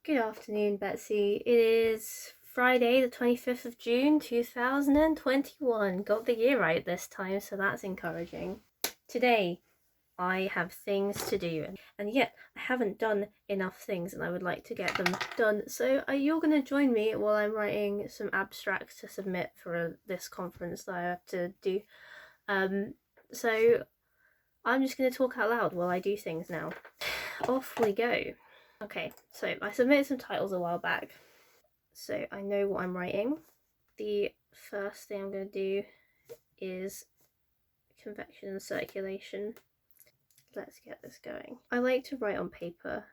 Good afternoon, Betsy. It is Friday, the 25th of June, 2021. Got the year right this time, so that's encouraging. Today, I have things to do, and yet I haven't done enough things, and I would like to get them done. So, you're going to join me while I'm writing some abstracts to submit for this conference that I have to do. So, I'm just going to talk out loud while I do things now. Off we go. Okay, so I submitted some titles a while back, so I know what I'm writing. The first thing I'm going to do is convection and circulation. Let's get this going. I like to write on paper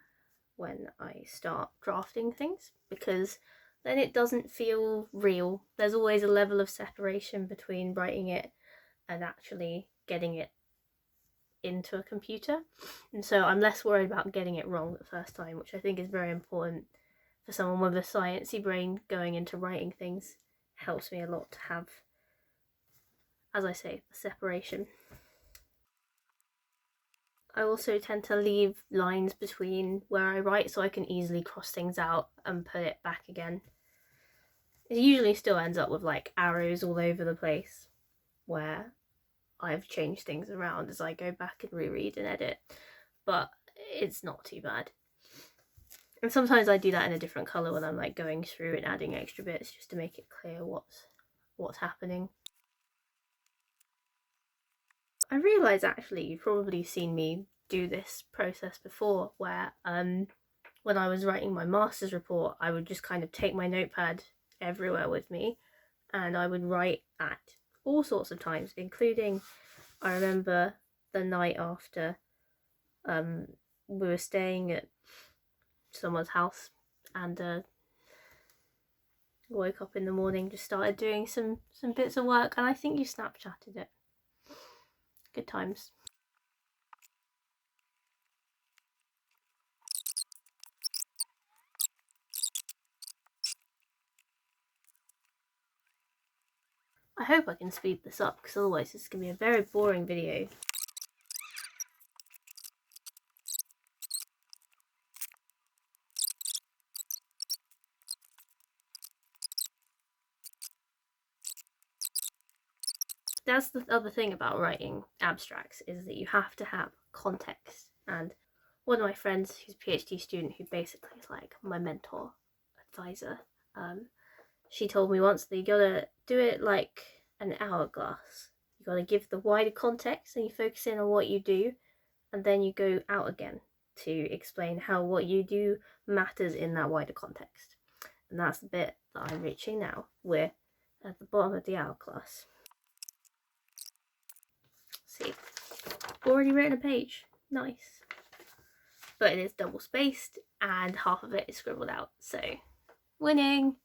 when I start drafting things because then it doesn't feel real. There's always a level of separation between writing it and actually getting it into a computer, and so I'm less worried about getting it wrong the first time, which I think is very important for someone with a sciencey brain. Going into writing things helps me a lot to have, as I say, the separation. I also tend to leave lines between where I write so I can easily cross things out and put it back again. It usually still ends up with like arrows all over the place where I've changed things around as I go back and reread and edit, but it's not too bad. And sometimes I do that in a different colour when I'm like going through and adding extra bits just to make it clear what's happening. I realise actually you've probably seen me do this process before, where when I was writing my master's report, I would just kind of take my notepad everywhere with me, and I would write at all sorts of times, including, I remember the night after we were staying at someone's house, and woke up in the morning, just started doing some bits of work, and I think you Snapchatted it. Good times. I hope I can speed this up because otherwise this is going to be a very boring video. That's the other thing about writing abstracts, is that you have to have context. And one of my friends who's a PhD student, who basically is like my mentor, advisor, she told me once that you gotta do it like an hourglass. You gotta give the wider context and you focus in on what you do, and then you go out again to explain how what you do matters in that wider context. And that's the bit that I'm reaching now. We're at the bottom of the hourglass. See, already written a page. Nice. But it is double spaced and half of it is scribbled out, so winning.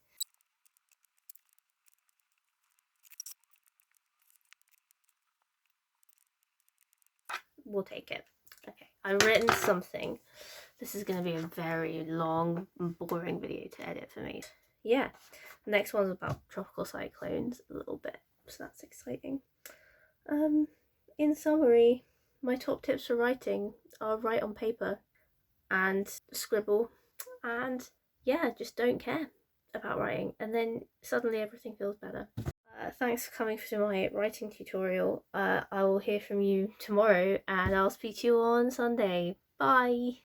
We'll take it. Okay, I've written something. This is going to be a very long, boring video to edit for me. Yeah, the next one's about tropical cyclones a little bit, so that's exciting. In summary, my top tips for writing are write on paper and scribble, and yeah, just don't care about writing, and then suddenly everything feels better. Thanks for coming to my writing tutorial. I will hear from you tomorrow, and I'll speak to you on Sunday. Bye!